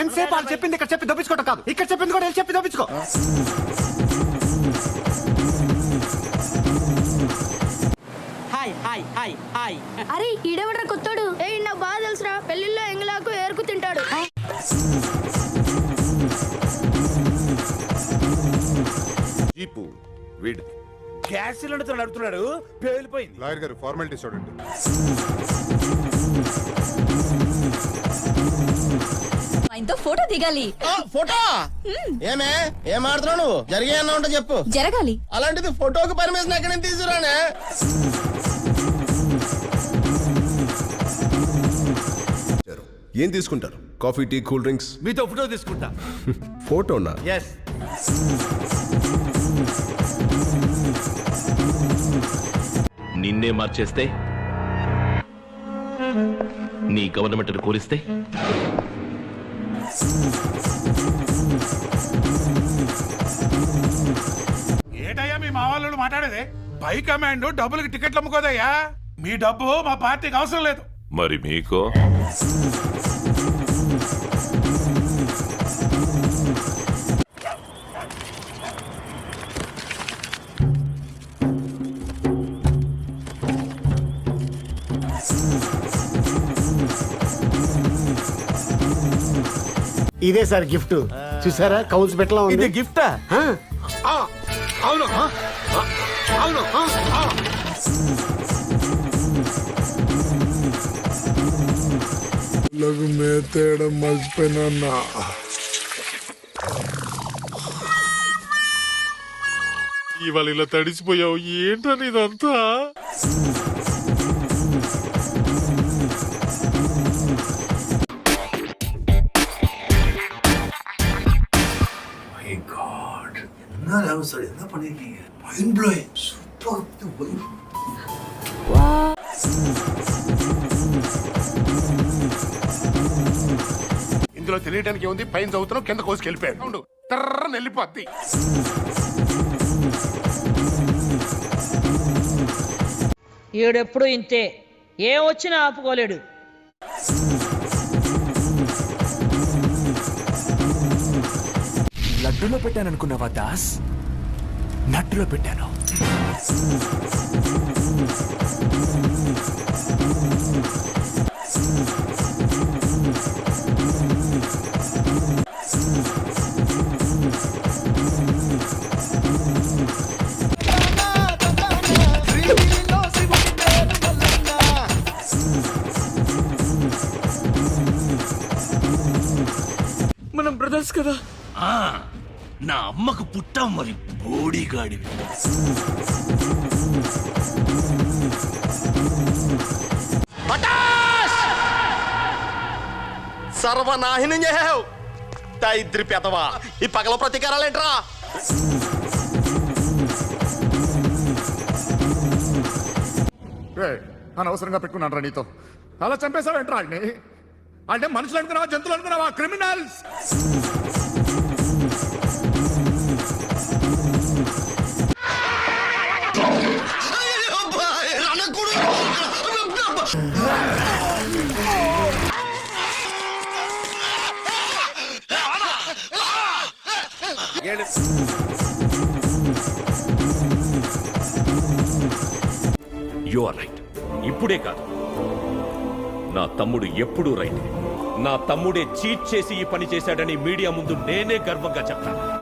ఎంతసేపు వాళ్ళు చెప్పింది ఇక్కడ చెప్పి దొప్పించుకోవటం కాదు, ఇక్కడ చెప్పింది కూడా చెప్పి దొప్పించుకో. అరే ఈడెవడ్రా కొత్తాడు? నాకు బాగా తెలుసురా, పెళ్లిలో ఎంగలాకు ఏరుకు తింటాడు. జీపు వీడు గ్యాస్ సిలిండర్ నడుపుతున్నాడు, పేలిపోయింది. లాయర్ గారు ఫార్మాలిటీ చూడండి. ఫోటో దిగాలి. ఫోటో ఏమే ఏం ఆడుతున్నావు నువ్వు? జరిగే అన్నా ఉంటే చెప్పు. జరగాలి. అలాంటిది ఫోటోకి పర్మిషన్ ఎక్కడి నుంచి తీసుకురానే? ఏం తీసుకుంటారు? Coffee, tea, cool drinks? మీతో ఫోటో తీసుకుంటా. ఫోటోనా? ఎస్. నిన్నే మార్చేస్తే, నీ గవర్నమెంట్ కూలిస్తే, ఏటయ్యా మీ మా వాళ్ళు మాట్లాడేది? పై కమాండ్ డబ్బులకి టికెట్లు అమ్ముకోదయ్యా. మీ డబ్బు మా పార్టీకి అవసరం లేదు. మరి మీకు ఇదే సార్ గిఫ్ట్. చూసారా, కౌన్స్ పెట్టలా ఉంది. గిఫ్టా? అవును అవును. మేతేయడం మర్చిపోయినా. ఇవాళ ఇలా తడిసిపోయావు, ఏంటని ఇదంతా? ఇందులో తెలియడానికి ఏముంది? పైన చదువుతున్నావు, కింద కోసుకెళ్ళిపోయాడు. తర్రని వెళ్ళిపోద్ది. ఈడెప్పుడు ఇంతే, ఏం వచ్చినా ఆపుకోలేడు. లడ్డులో పెట్టాననుకున్నావా దాస్? నట్టులో పెట్టాను. మనం బ్రదర్స్ కదా. నా అమ్మకు పుట్టాం మరి బోడిగాడివి. సర్వనాహిని చేసావు దైద్రి పెదవా. ఈ పగల ప్రతీకారాలేంట్రా? అనవసరంగా పెట్టుకున్నాను రా నీతో. అలా చంపేశావేంట్రా అండి? అంటే మనుషులు అనుకున్నావా, జంతువులు అనుకున్నావా? క్రిమినల్స్. You are right. ఇప్పుడే కాదు, నా తమ్ముడు ఎప్పుడూ రైట్. నా తమ్ముడే చీట్ చేసి ఈ పని చేశాడని మీడియా ముందు నేనే గర్వంగా చెప్తాను.